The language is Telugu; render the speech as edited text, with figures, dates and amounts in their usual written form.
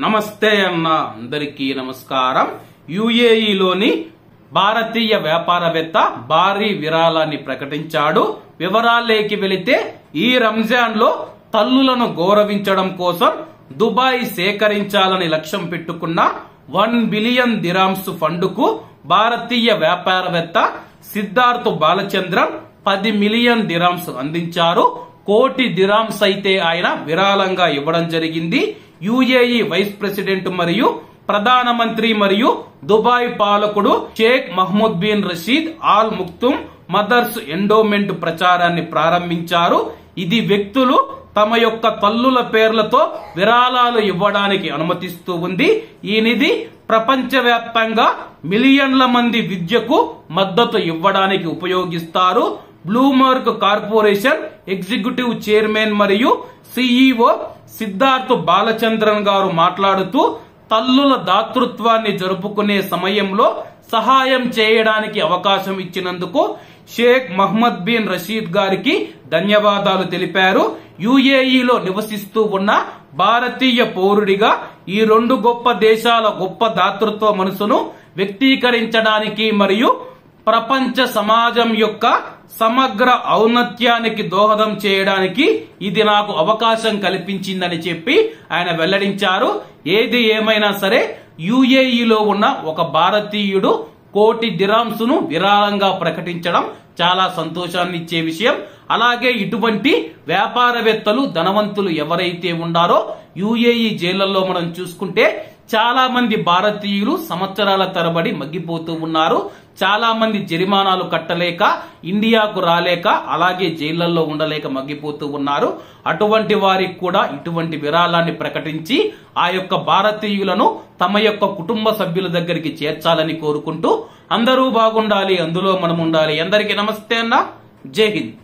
నమస్తే అన్న అందరికీ నమస్కారం. యుఏఈలోని భారతీయ వ్యాపారవేత్త భారీ విరాళాన్ని ప్రకటించాడు. వివరాల్లోకి వెళితే ఈ రంజాన్ లో తల్లులను గౌరవించడం కోసం దుబాయ్ సేకరించాలని లక్ష్యం పెట్టుకున్న 1 బిలియన్ దిరామ్స్ ఫండుకు భారతీయ వ్యాపారవేత్త సిద్ధార్థ్ బాలచంద్రన్ 10 మిలియన్ దిరామ్స్ అందించారు. 1 కోటి దిరామ్స్ అయితే ఆయన విరాళంగా ఇవ్వడం జరిగింది. యుఏఈ వైస్ ప్రెసిడెంట్ మరియు ప్రధానమంత్రి మరియు దుబాయ్ పాలకుడు Sheikh Mohammed bin Rashid Al Maktoum Mothers Endowment ప్రచారాన్ని ప్రారంభించారు. ఇది వ్యక్తులు తమ యొక్క తల్లుల పేర్లతో విరాళాలు ఇవ్వడానికి అనుమతిస్తూ ఉంది. ఈ నిధి ప్రపంచవ్యాప్తంగా మిలియన్ల మంది విద్యకు మద్దతు ఇవ్వడానికి ఉపయోగిస్తారు. బ్లూంబర్గ్ కార్పొరేషన్ ఎగ్జిక్యూటివ్ చైర్మన్ మరియు సిఇఓ సిద్ధార్థ్ బాలచంద్రన్ గారు మాట్లాడుతూ తల్లుల దాతృత్వాన్ని జరుపుకునే సమయంలో సహాయం చేయడానికి అవకాశం ఇచ్చినందుకు షేక్ మహమ్మద్ బిన్ రషీద్ గారికి ధన్యవాదాలు తెలిపారు. యుఏఈలో నివసిస్తూ ఉన్న భారతీయ పౌరుడిగా ఈ 2 గొప్ప దేశాల గొప్ప దాతృత్వ మనసును వ్యక్తీకరించడానికి మరియు ప్రపంచ సమాజం యొక్క సమగ్ర ఔన్నత్యానికి దోహదం చేయడానికి ఇది నాకు అవకాశం కల్పించిందని చెప్పి ఆయన వెల్లడించారు. ఏది ఏమైనా సరే యుఏఈలో ఉన్న ఒక భారతీయుడు 1 కోటి దిరామ్స్ ను విరాళంగా ప్రకటించడం చాలా సంతోషాన్ని ఇచ్చే విషయం. అలాగే ఇటువంటి వ్యాపారవేత్తలు ధనవంతులు ఎవరైతే ఉన్నారో యుఏఈ జైళ్లలో మనం చూసుకుంటే చాలా మంది భారతీయులు సంవత్సరాల తరబడి మగ్గిపోతూ ఉన్నారు. చాలా మంది జరిమానాలు కట్టలేక ఇండియాకు రాలేక అలాగే జైళ్లలో ఉండలేక మగ్గిపోతూ ఉన్నారు. అటువంటి వారికి కూడా ఇటువంటి విరాళాన్ని ప్రకటించి ఆ యొక్క భారతీయులను తమ యొక్క కుటుంబ సభ్యుల దగ్గరికి చేర్చాలని కోరుకుంటూ అందరూ బాగుండాలి, అందులో మనం ఉండాలి. అందరికీ నమస్తే అన్న. జై హింద్.